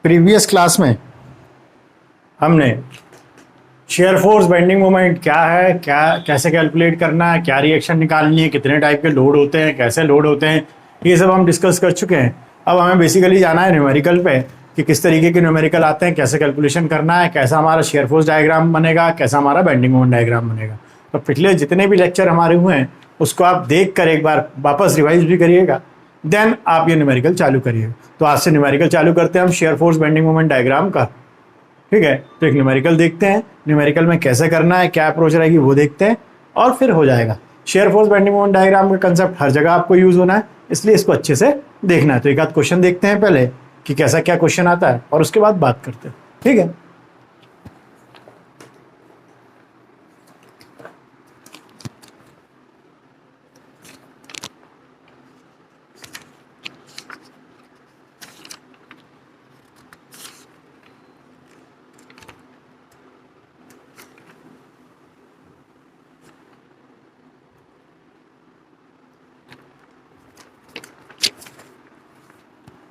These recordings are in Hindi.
प्रीवियस क्लास में हमने शेयर फोर्स बेंडिंग मोमेंट क्या है, क्या कैसे कैलकुलेट करना है, क्या रिएक्शन निकालनी है, कितने टाइप के लोड होते हैं, कैसे लोड होते हैं, ये सब हम डिस्कस कर चुके हैं। अब हमें बेसिकली जाना है न्यूमेरिकल पे कि किस तरीके के न्यूमेरिकल आते हैं, कैसे कैलकुलेशन करना है, कैसा हमारा शेयर फोर्स डायग्राम बनेगा, कैसा हमारा बेंडिंग मोमेंट डायग्राम बनेगा। तो पिछले जितने भी लेक्चर हमारे हुए हैं उसको आप देख कर एक बार वापस रिवाइज भी करिएगा, देन आप ये न्यूमेरिकल चालू करिएगा। तो आज से न्यूमेरिकल चालू करते हैं हम shear force bending moment diagram का। ठीक है, तो एक न्यूमेरिकल देखते हैं, न्यूमेरिकल में कैसे करना है, क्या अप्रोच रहेगी वो देखते हैं और फिर हो जाएगा। Shear force bending moment diagram का कंसेप्ट हर जगह आपको यूज होना है, इसलिए इसको अच्छे से देखना है। तो एक आध क्वेश्चन देखते हैं पहले कि कैसा क्या क्वेश्चन आता है और उसके बाद बात करते हैं। ठीक है,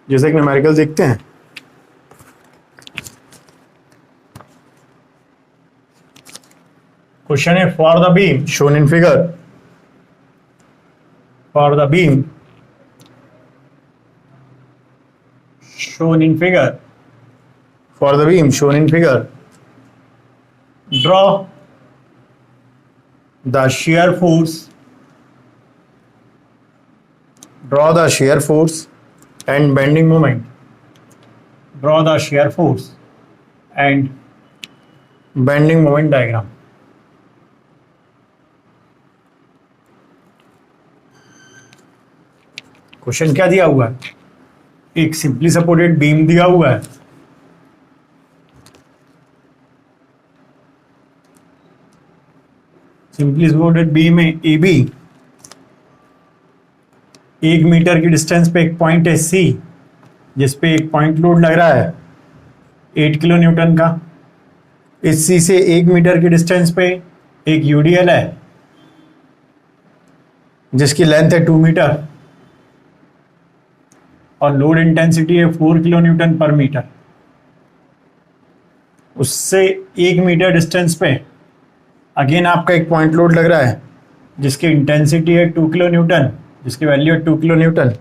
जैसे कि न्यूमेरिकल देखते हैं। क्वेश्चन है for the beam shown in figure, for the beam shown in figure, for the beam shown in figure, draw the shear force, draw the shear force and bending moment, draw the shear force and bending moment diagram। Question क्या दिया हुआ है? एक सिंपली सपोर्टेड बीम दिया हुआ है, सिंपली सपोर्टेड बीम है ए बी, 1 मीटर की डिस्टेंस पे एक पॉइंट है सी जिसपे एक पॉइंट लोड लग रहा है 8 किलो न्यूटन का। इस सी से 1 मीटर की डिस्टेंस पे एक यूडीएल है जिसकी लेंथ है 2 मीटर और लोड इंटेंसिटी है 4 किलो न्यूटन पर मीटर। उससे 1 मीटर डिस्टेंस पे अगेन आपका एक पॉइंट लोड लग रहा है जिसकी इंटेंसिटी है 2 किलो न्यूटन, जिसकी वैल्यू है 2 किलो न्यूटन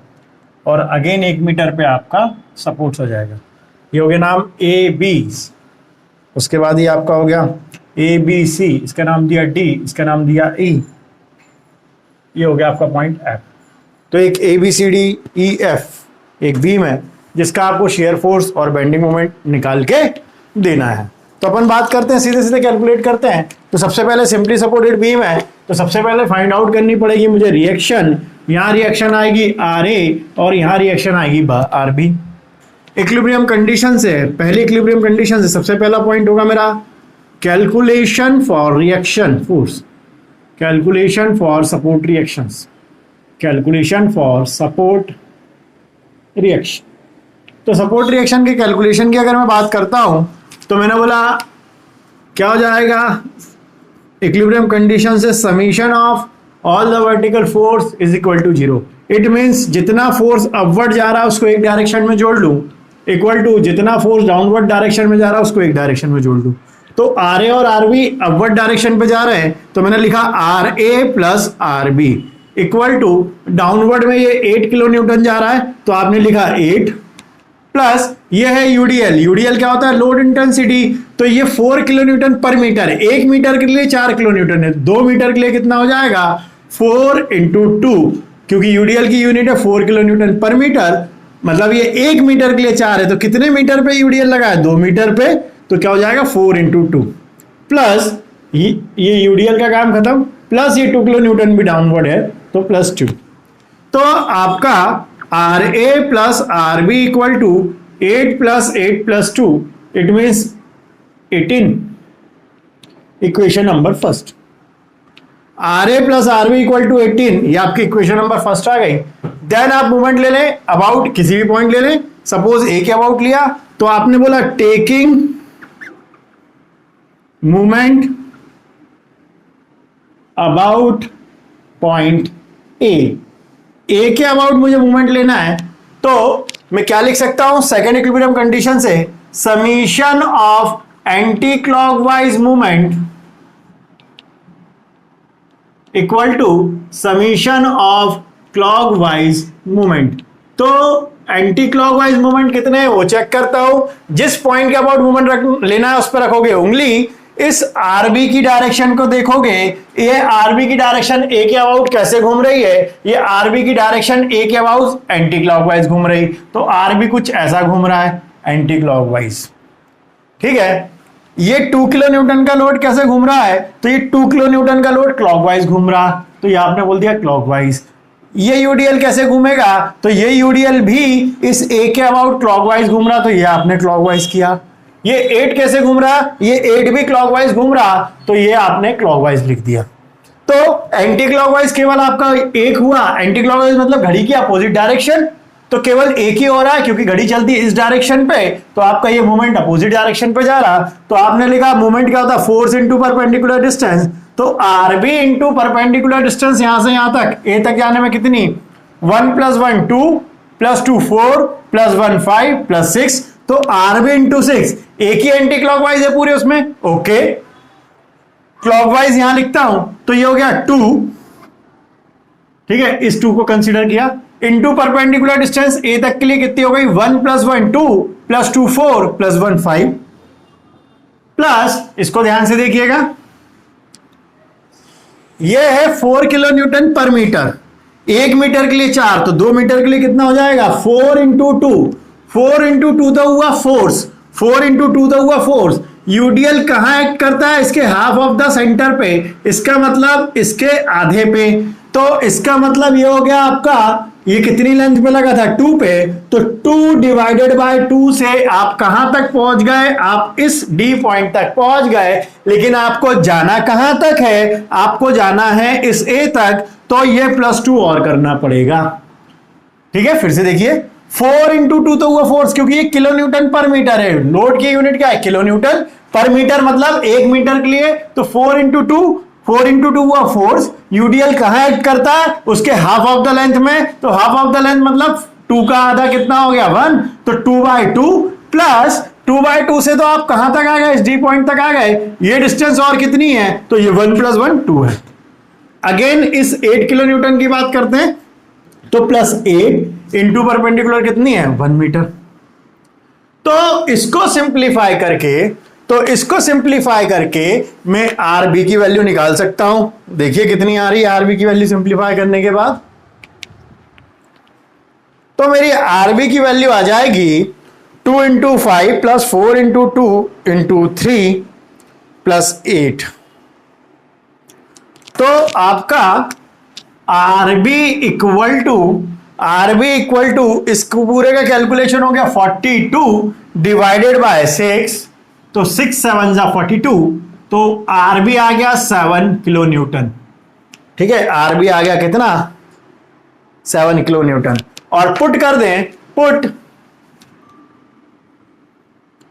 और अगेन 1 मीटर पे आपका सपोर्ट्स हो जाएगा। ये हो गया नाम ए बी। उसके बाद ये आपका हो गया ए बी सी, इसका नाम दिया डी, इसका नाम दिया ई, ये हो गया आपका पॉइंट एफ। तो एक A B C D E F एक बीम है जिसका आपको शेयर फोर्स और बेंडिंग मोमेंट निकाल के देना है। तो अपन बात करते हैं, सीधे सीधे कैलकुलेट करते हैं। तो सबसे पहले सिंपली सपोर्टेड बीम है तो सबसे पहले फाइंड आउट करनी पड़ेगी मुझे रिएक्शन। यहाँ रिएक्शन आएगी आर ए और यहाँ रिएक्शन आएगी आर बी। इक्विलिब्रियम कंडीशन से, पहले इक्विलिब्रियम कंडीशन से सबसे पहला पॉइंट होगा मेरा calculation for reaction force, calculation for support reactions, calculation for support reaction. तो सपोर्ट रिएक्शन के कैलकुलेशन की अगर मैं बात करता हूं तो मैंने बोला क्या हो जाएगा, इक्विलिब्रियम कंडीशन से summation of all the vertical force is equal to 0। It means जितना फोर्स अपवर्ड जा रहा है उसको एक डायरेक्शन में जोड़ लूं, इक्वल टू जितना फोर्स डाउनवर्ड डायरेक्शन में जा रहा है उसको एक डायरेक्शन में जोड़ लूं। तो आर ए और आर बी अपवर्ड डायरेक्शन पे जा रहे हैं तो मैंने लिखा R A plus R B equal to downward में ये 8 किलो न्यूटन जा रहा है तो आपने लिखा 8 प्लस ये है यूडीएल। यूडीएल क्या होता है? Load intensity. तो ये 4 किलो न्यूटन पर मीटर है, 1 मीटर के लिए 4 किलो न्यूटन है, 2 मीटर के लिए कितना हो जाएगा 4 इंटू 2, क्योंकि यूडीएल की यूनिट है 4 किलो न्यूटन पर मीटर, मतलब ये 1 मीटर के लिए 4 है तो कितने मीटर पे यूडीएल लगा है? 2 मीटर पे। तो क्या हो जाएगा 4 इंटू 2 प्लस ये यूडीएल का काम खत्म, प्लस ये 2 किलो न्यूटन भी डाउनवर्ड है तो प्लस 2। तो आपका R A plus R B equal to 8 plus 8 plus 2, it means 18। Equation number first, R A plus R B equal to 18, ये आपकी इक्वेशन नंबर फर्स्ट आ गई। देन आप मूवमेंट ले लें, अबाउट किसी भी पॉइंट ले लें, सपोज ए के अबाउट लिया तो आपने बोला taking movement about point A के अबाउट मुझे मूवमेंट लेना है तो मैं क्या लिख सकता हूं सेकेंड इक्विलिब्रियम कंडीशन से, summation of anti clockwise movement equal to summation of clockwise movement. तो एंटी क्लॉकवाइज मूवमेंट कितने हैं वो चेक करता हूं। जिस पॉइंट के अबाउट मूवमेंट लेना है उस पर रखोगे उंगली, इस आरबी की डायरेक्शन को देखोगे, ये आरबी की डायरेक्शन ए के अबाउट कैसे घूम रही है, ये आरबी की डायरेक्शन ए के अबाउट एंटी क्लॉकवाइज घूम रही, तो आरबी कुछ ऐसा घूम रहा है एंटी क्लॉकवाइज। ठीक है, ये 2 किलो न्यूटन का लोड कैसे घूम रहा है, तो ये 2 किलो न्यूटन का लोड क्लॉकवाइज घूम रहा, तो ये आपने बोल दिया क्लॉकवाइज। ये यूडीएल कैसे घूमेगा, तो ये यूडीएल भी इस ए के अबाउट क्लॉकवाइज घूम रहा, तो ये आपने क्लॉकवाइज किया। ये 8 कैसे घूम रहा, ये 8 भी क्लॉकवाइज घूम रहा, तो ये आपने क्लॉकवाइज लिख दिया। तो एंटी क्लॉकवाइज केवल आपका एक हुआ, एंटी क्लॉकवाइज मतलब घड़ी की अपोजिट डायरेक्शन, तो केवल एक ही हो रहा है क्योंकि घड़ी चलती है इस डायरेक्शन पे, तो आपका ये मूवमेंट अपोजिट डायरेक्शन पे जा रहा। तो आपने लिखा मूवमेंट क्या होता है, फोर्स इंटू परपेंडिकुलर डिस्टेंस, तो आरबी इंटू परपेंडिकुलर डिस्टेंस यहां से यहां तक ए तक जाने में कितनी, 1 + 1 2 + 2 4 + 1 5 + 6, तो आरबी इंटू 6, एक ही एंटी क्लॉकवाइज है पूरे उसमें। ओके, क्लॉकवाइज यहां लिखता हूं, तो ये हो गया 2, ठीक है, इस 2 को कंसीडर किया, इंटू परपेंडिकुलर डिस्टेंस ए तक के लिए कितनी हो गई, 1 + 1 2 + 2 4 + 1 5, प्लस इसको ध्यान से देखिएगा, यह है 4 किलो न्यूटन पर मीटर, 1 मीटर के लिए 4, तो 2 मीटर के लिए कितना हो जाएगा, 4 × 2, 4 × 2 तो हुआ फोर्स, 4 × 2 तो हुआ फोर्स। यूडीएल कहां एक्ट करता है, इसके हाफ ऑफ द सेंटर पे, इसका मतलब इसके आधे पे, तो इसका मतलब ये हो गया आपका, ये कितनी लेंथ पे लगा था, 2 पे, तो 2 / 2 से आप कहां तक पहुंच गए, आप इस डी पॉइंट तक पहुंच गए, लेकिन आपको जाना कहां तक है, आपको जाना है इस ए तक, तो ये +2 और करना पड़ेगा। ठीक है, फिर से देखिए, 4 × 2 तो हुआ फोर्स, क्योंकि ये किलो न्यूटन पर मीटर है, लोड की यूनिट क्या है, किलो न्यूटन पर मीटर, मतलब 1 मीटर के लिए, तो 4 × 2 हुआ फोर्स। यूडीएल कहां एक्ट करता है, उसके हाफ ऑफ द लेंथ में, तो हाफ ऑफ द लेंथ मतलब 2 का आधा कितना हो गया, 1, तो 2/2 प्लस 2/2 से तो आप कहां तक आ गए, इस डी पॉइंट तक आ गए, ये डिस्टेंस और कितनी है, तो ये 1 + 1 2 है। अगेन इस 8 किलो न्यूटन की बात करते हैं, तो +8 इंटू परपेंडिकुलर कितनी है, 1 मीटर। तो इसको सिंप्लीफाई करके मैं आरबी की वैल्यू निकाल सकता हूं। देखिए कितनी आ रही है आरबी की वैल्यू सिंप्लीफाई करने के बाद, तो मेरी आरबी की वैल्यू आ जाएगी 2 × 5 + 4 × 2 × 3 + 8। तो आपका आरबी इक्वल टू इस पूरे का कैलकुलेशन हो गया 42 / 6, तो 6 × 7 = 42, तो आरबी आ गया 7 किलो न्यूटन। ठीक है, आरबी आ गया कितना, 7 किलो न्यूटन। और पुट कर दें, put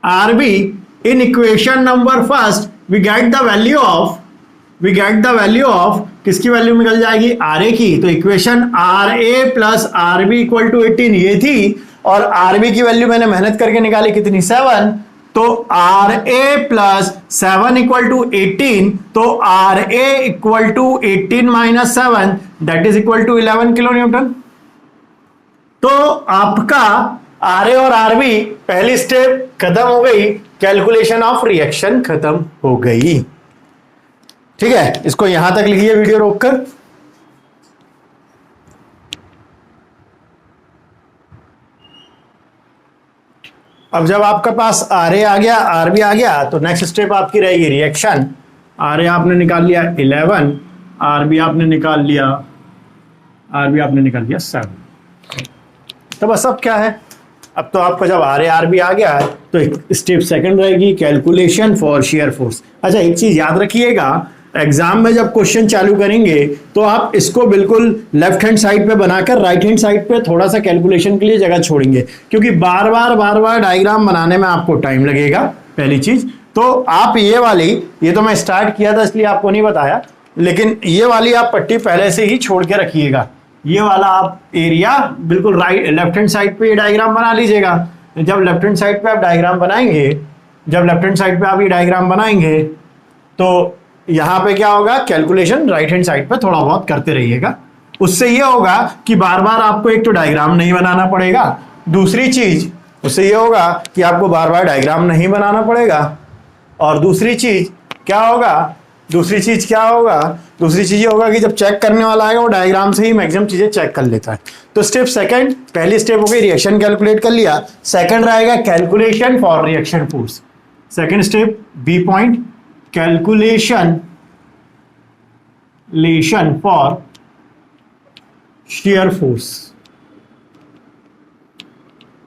RB in equation number first, we get the value of किसकी वैल्यू निकल जाएगी, आर ए की, तो equation R A plus R B equal to 18 ये थी, और आरबी की वैल्यू मैंने मेहनत करके निकाली कितनी, 7, तो R A plus 7 equal to 18, तो R A equal to 18 - 7 that is equal to 11 kilo newton. तो आपका आर ए और आरबी पहली स्टेप खत्म हो गई, कैलकुलेशन ऑफ रिएक्शन खत्म हो गई। ठीक है, इसको यहां तक लिखिए वीडियो रोककर। अब जब आपके पास आर ए आ गया, आर बी आ गया, तो नेक्स्ट स्टेप आपकी रहेगी रिएक्शन। आर ए आपने निकाल लिया 11, आर बी आपने निकाल लिया 7। तो बस अब क्या है, अब तो आपका जब आर ए आर बी आ गया है, तो एक स्टेप सेकंड रहेगी कैलकुलेशन फॉर शियर फोर्स। अच्छा, एक चीज याद रखिएगा, एग्जाम में जब क्वेश्चन चालू करेंगे तो आप इसको बिल्कुल लेफ्ट हैंड साइड पे बनाकर राइट हैंड साइड पे थोड़ा सा कैलकुलेशन के लिए जगह छोड़ेंगे, क्योंकि बार बार डायग्राम बनाने में आपको टाइम लगेगा, पहली चीज। तो आप ये तो मैं स्टार्ट किया था इसलिए आपको नहीं बताया, लेकिन ये वाली आप पट्टी पहले से ही छोड़ के रखिएगा, ये वाला आप एरिया बिल्कुल राइट लेफ्ट हैंड साइड पे ये डायग्राम बना लीजिएगा। जब लेफ्ट हैंड साइड पे आप डायग्राम बनाएंगे, जब लेफ्ट हैंड साइड पे आप ये डायग्राम बनाएंगे तो यहां पे क्या होगा, कैलकुलेशन राइट हैंड साइड पे थोड़ा बहुत करते रहिएगा। उससे ये होगा कि बार बार आपको एक तो डायग्राम नहीं बनाना पड़ेगा, दूसरी चीज उससे ये होगा कि आपको बार बार डायग्राम नहीं बनाना पड़ेगा, और दूसरी चीज क्या होगा, दूसरी चीज ये होगा कि जब चेक करने वाला आएगा वो डायग्राम से ही मैक्सिमम चीजें चेक कर लेता है। तो स्टेप सेकंड, पहली स्टेप हो गई रिएक्शन कैलकुलेट कर लिया, सेकंड रहेगा calculation for reaction force. Second step B point, calculation for shear force,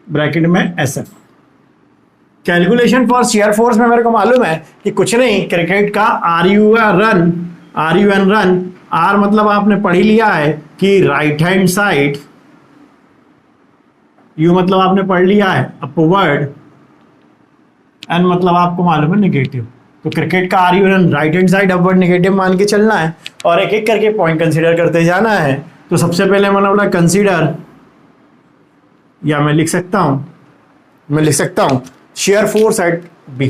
bracket में SF। Calculation for shear force में मेरे को मालूम है कि कुछ नहीं, क्रिकेट का RUN रन, R मतलब आपने पढ़ ही लिया है कि राइट हैंड साइड, U मतलब आपने पढ़ लिया है अपवर्ड, N मतलब आपको मालूम है नेगेटिव। तो क्रिकेट का RUN right hand side upward negative मान के चलना है और एक एक करके पॉइंट कंसीडर करते जाना है। तो सबसे पहले मैंने बोला कंसीडर, या मैं लिख सकता हूं shear force at B,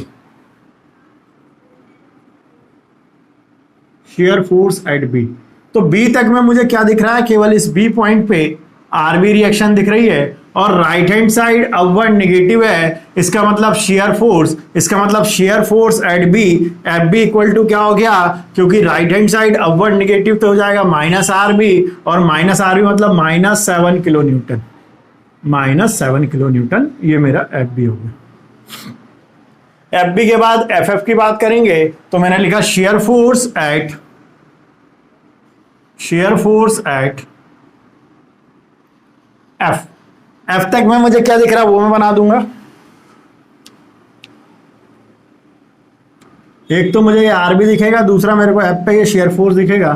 shear force at B। तो B तक में मुझे क्या दिख रहा है, केवल इस B पॉइंट पे RB रिएक्शन दिख रही है और right hand side upward negative है, इसका मतलब shear force at B, FB equal to क्या हो गया, क्योंकि right hand side upward negative तो हो जाएगा -RB, और -RB मतलब -7 किलो न्यूटन, -7 किलो न्यूटन, ये मेरा FB हो गया। FB के बाद FF की बात करेंगे तो मैंने लिखा shear फोर्स एट F तक में मुझे क्या दिख रहा है वो मैं बना दूंगा। एक तो मुझे ये RB दिखेगा, दूसरा मेरे को F पे ये shear फोर्स दिखेगा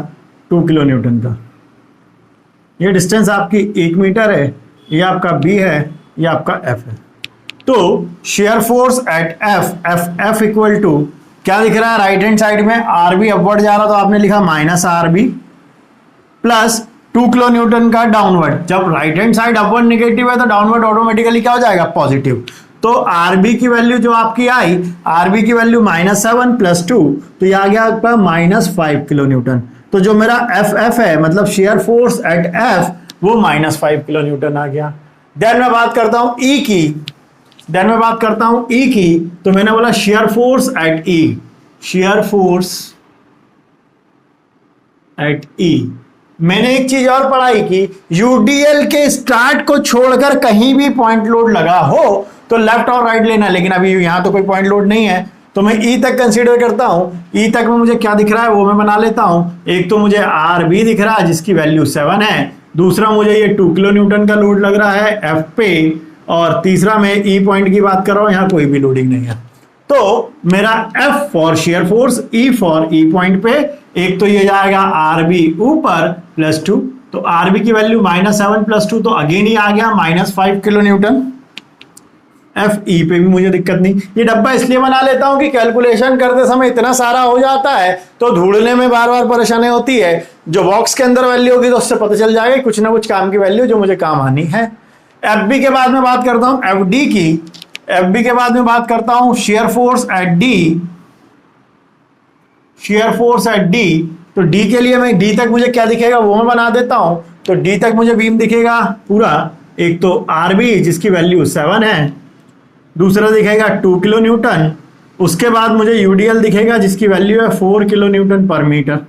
2 किलो न्यूटन का। ये डिस्टेंस आपकी 1 मीटर है, ये आपका B है, ये आपका F है। तो shear force at F equal to क्या दिख रहा है, राइट हैंड साइड में RB अपवर्ड जा रहा तो आपने लिखा -RB प्लस 2 किलो न्यूटन का डाउनवर्ड। जब right hand side upward negative है तो डाउनवर्ड ऑटोमेटिकली क्या हो जाएगा, पॉजिटिव। तो RB की वैल्यू जो आपकी आई, RB की वैल्यू -7 + 2, तो ये आ गया आपका -5 किलो न्यूटन। तो जो मेरा FF है मतलब shear फोर्स एट F वो -5 किलो न्यूटन आ गया। देन मैं बात करता हूं E की, तो मैंने बोला shear फोर्स एट E। मैंने एक चीज और पढ़ाई की, UDL के स्टार्ट को छोड़कर कहीं भी पॉइंट लोड लगा हो तो लेफ्ट और राइट लेना, लेकिन अभी यहां तो कोई पॉइंट लोड नहीं है तो मैं E तक कंसीडर करता हूं। E तक में मुझे क्या दिख रहा है वो मैं बना लेता हूं। एक तो मुझे RB दिख रहा है जिसकी वैल्यू 7 है, दूसरा मुझे ये 2 किलो न्यूटन का लोड लग रहा है F पे, और तीसरा मैं E पॉइंट की बात कर रहा हूं, यहां कोई भी लोडिंग नहीं है। तो मेरा F for shear force, E for E point पे, एक तो ये जाएगा RB ऊपर +2, तो RB की वैल्यू -7 + 2 तो अगेन ही आ गया -5 किलो न्यूटन। FE पे भी मुझे दिक्कत नहीं। ये डब्बा इसलिए बना लेता हूं कि कैलकुलेशन करते समय इतना सारा हो जाता है तो ढूंढने में बार बार परेशानी होती है। जो बॉक्स के अंदर वैल्यू होगी तो उससे पता चल जाएगा कुछ ना कुछ काम की वैल्यू जो मुझे काम आनी है। FB के बाद में बात करता हूं FD की। FB के बाद में बात करता हूं shear फोर्स एट D। तो D के लिए मैं D तक मुझे क्या दिखेगा वो मैं बना देता हूं। तो D तक मुझे बीम दिखेगा पूरा, एक तो RB जिसकी वैल्यू 7 है, दूसरा दिखेगा 2 किलो न्यूटन, उसके बाद मुझे UDL दिखेगा जिसकी वैल्यू है 4 किलो न्यूटन पर मीटर।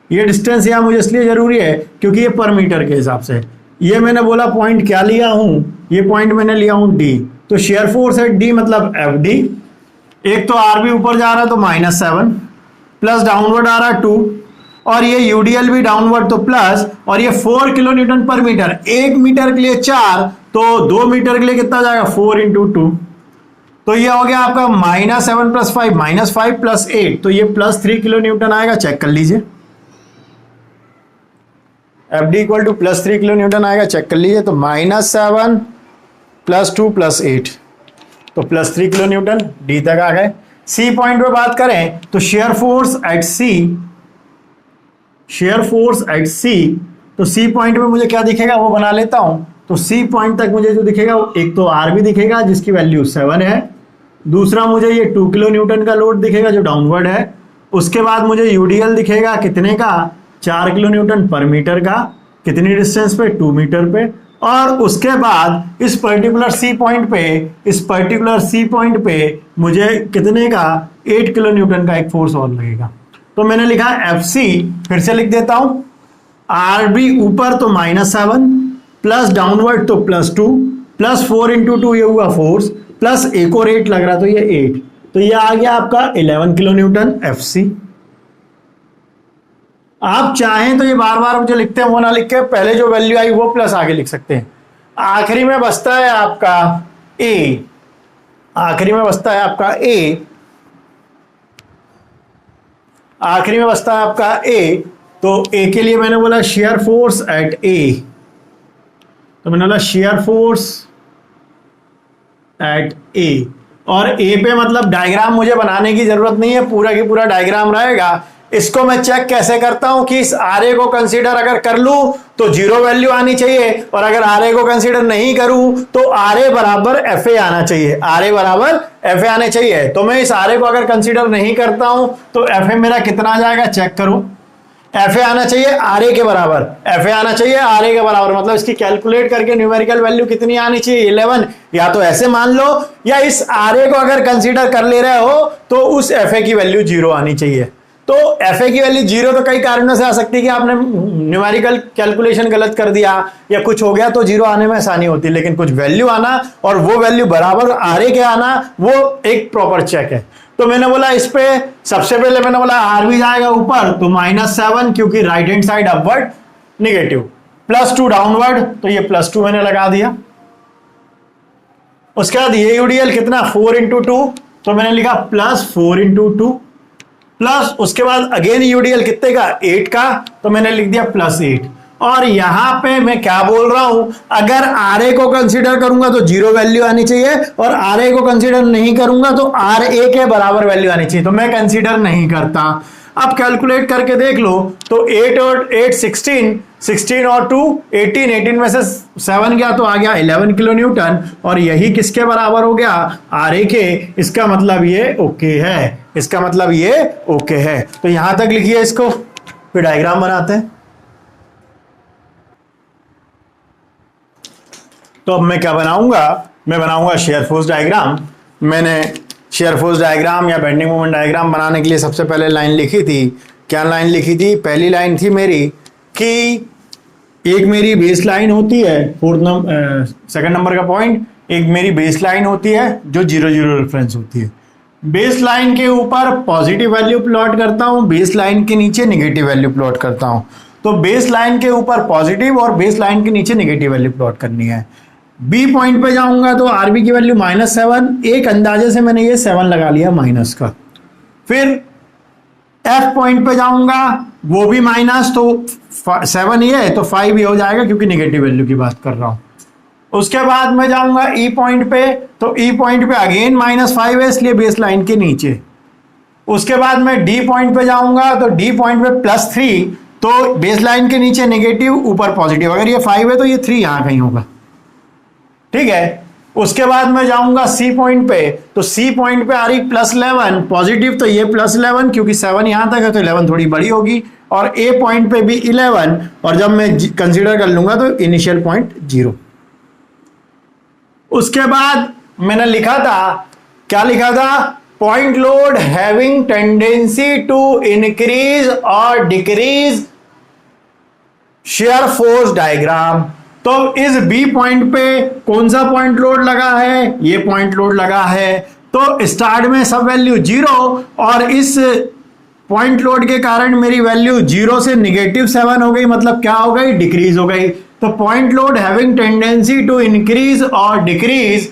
ये डिस्टेंस यहाँ मुझे इसलिए जरूरी है क्योंकि ये पर मीटर के हिसाब से, ये मैंने बोला पॉइंट क्या लिया हूं, ये पॉइंट मैंने लिया हूं D। तो shear फोर्स एट D मतलब FD, एक तो RB ऊपर जा रहा है तो -7 प्लस डाउनवर्ड आ रहा है 2, और ये UDL भी डाउनवर्ड तो प्लस, और ये 4 किलो न्यूटन पर मीटर, 1 मीटर के लिए 4 तो 2 मीटर के लिए कितना जाएगा 4 × 2, तो ये हो गया आपका -7 + 5 -5 + 8, तो ये +3 किलो न्यूटन आएगा। चेक कर लीजिए FD equal to +3 kilo newton आएगा, चेक कर लीजिए। तो -7 + 2 + 8 तो +3 किलो न्यूटन D तक आ गए। C पॉइंट पे बात करें तो shear फोर्स एट C तो सी पॉइंट पे मुझे क्या दिखेगा वो बना लेता हूं। तो सी पॉइंट तक मुझे जो दिखेगा एक तो आर भी दिखेगा जिसकी वैल्यू 7 है, दूसरा मुझे ये 2 किलो न्यूटन का लोड दिखेगा जो डाउनवर्ड है, उसके बाद मुझे यूडीएल दिखेगा कितने का, 4 किलो न्यूटन पर मीटर का, कितनी डिस्टेंस पे, 2 मीटर पे, और उसके बाद इस पर्टिकुलर सी पॉइंट पे मुझे कितने का 8 किलो न्यूटन का एक फोर्स और लगेगा। तो मैंने लिखा एफ सी, फिर से लिख देता हूं, आर बी ऊपर तो -7 प्लस डाउनवर्ड तो +2 प्लस 4 × 2 ये हुआ फोर्स प्लस एक और 8 लग रहा तो ये 8, तो ये आ गया आपका 11 किलो न्यूटन एफ सी। आप चाहें तो ये बार बार जो लिखते हैं वो ना लिख के पहले जो वैल्यू आई वो प्लस आगे लिख सकते हैं। आखिरी में बचता है आपका ए, आखिरी में बचता है आपका ए, तो ए के लिए मैंने बोला शेयर फोर्स एट ए, तो मैंने बोला शेयर फोर्स एट ए, और ए पे मतलब डायग्राम मुझे बनाने की जरूरत नहीं है, पूरा की पूरा डायग्राम रहेगा। इसको मैं चेक कैसे करता हूं कि इस आर ए को कंसीडर अगर कर लूं तो 0 वैल्यू आनी चाहिए, और अगर आर ए को कंसीडर नहीं करूं तो आर ए बराबर एफ ए आना चाहिए, आर ए बराबर एफ ए आने चाहिए। तो मैं इस आर ए को अगर कंसीडर नहीं करता हूं तो एफ ए मेरा कितना आ जाएगा, चेक करो, एफ ए आना चाहिए आर ए के बराबर, एफ ए आना चाहिए आर ए के बराबर, मतलब इसकी कैलकुलेट करके न्यूमेरिकल वैल्यू कितनी आनी चाहिए 11। या तो ऐसे मान लो, या इस आर ए को अगर कंसीडर कर ले रहे हो तो उस एफ ए की वैल्यू 0 आनी चाहिए। तो एफ ए की वैल्यू 0 तो कई कारणों से आ सकती है कि आपने न्यूमेरिकल कैलकुलेशन गलत कर दिया या कुछ हो गया तो 0 आने में आसानी होती है, लेकिन कुछ वैल्यू आना और वो वैल्यू बराबर आर ए के आना वो एक प्रॉपर चेक है। तो मैंने बोला इस पे सबसे पहले मैंने बोला आर भी जाएगा ऊपर तो -7 क्योंकि right hand side upward negative, +2 downward तो ये +2 मैंने लगा दिया। उसके बाद ये यूडीएल कितना 4 × 2, तो मैंने लिखा +4 × 2 प्लस उसके बाद अगेन यूडीएल कितने का 8 का, तो मैंने लिख दिया +8। और यहां पे मैं क्या बोल रहा हूं, अगर आर ए को कंसीडर करूंगा तो 0 वैल्यू आनी चाहिए, और आर ए को कंसीडर नहीं करूंगा तो आर ए के बराबर वैल्यू आनी चाहिए, तो मैं कंसीडर नहीं करता। अब कैलकुलेट करके देख लो, तो 8 और 8 16 और 2 18 में से 7 गया तो आ गया 11 किलो न्यूटन, और यही किसके बराबर हो गया, आर ए के। इसका मतलब ये ओके है, इसका मतलब ये ओके है। तो यहां तक लिखिए इसको, फिर डायग्राम बनाते हैं। तो अब मैं क्या बनाऊंगा, मैं बनाऊंगा शेयर फोर्स डायग्राम। मैंने शेयर फोर्स डायग्राम या बेंडिंग मोमेंट डायग्राम बनाने के लिए सबसे पहले लाइन लिखी थी। क्या लाइन लिखी थी, पहली लाइन थी मेरी कि एक मेरी बेस लाइन होती है, सेकंड नंबर का पॉइंट, एक मेरी बेस लाइन होती है जो 0 0 रेफरेंस होती है। बेस लाइन के ऊपर पॉजिटिव वैल्यू प्लॉट करता हूं, बेस लाइन के नीचे नेगेटिव वैल्यू प्लॉट करता हूं। तो बेस लाइन के ऊपर पॉजिटिव और बेस लाइन के नीचे नेगेटिव वैल्यू प्लॉट करनी है। बी पॉइंट पे जाऊंगा तो आरबी की वैल्यू -7, एक अंदाजे से मैंने ये 7 लगा लिया माइनस का। फिर एफ पॉइंट पे जाऊंगा वो भी माइनस, तो 7 ये है तो 5 ये हो जाएगा क्योंकि नेगेटिव वैल्यू की बात कर रहा हूं। उसके बाद मैं जाऊंगा ई पॉइंट पे, तो ई पॉइंट पे अगेन -5 है इसलिए बेस लाइन के नीचे। उसके बाद मैं डी पॉइंट पे जाऊंगा तो डी पॉइंट पे +3, तो बेस लाइन के नीचे नेगेटिव ऊपर पॉजिटिव, अगर ये 5 है तो ये 3 यहां कहीं होगा, ठीक है। उसके बाद मैं जाऊंगा सी पॉइंट पे, तो सी पॉइंट पे आ रही +11 पॉजिटिव, तो ये +11 क्योंकि 7 यहां तक है तो 11 थोड़ी बड़ी होगी, और ए पॉइंट पे भी 11, और जब मैं कंसीडर कर लूंगा तो इनिशियल पॉइंट 0। उसके बाद मैंने लिखा था, क्या लिखा था, point load having tendency to increase और डिक्रीज शेयर फोर्स डायग्राम। तो इस बी पॉइंट पे कौन सा पॉइंट लोड लगा है, ये पॉइंट लोड लगा है, तो स्टार्ट में सब वैल्यू 0, और इस पॉइंट लोड के कारण मेरी वैल्यू 0 से -7 हो गई, मतलब क्या हो गई, डिक्रीज हो गई। तो point load having tendency to increase और डिक्रीज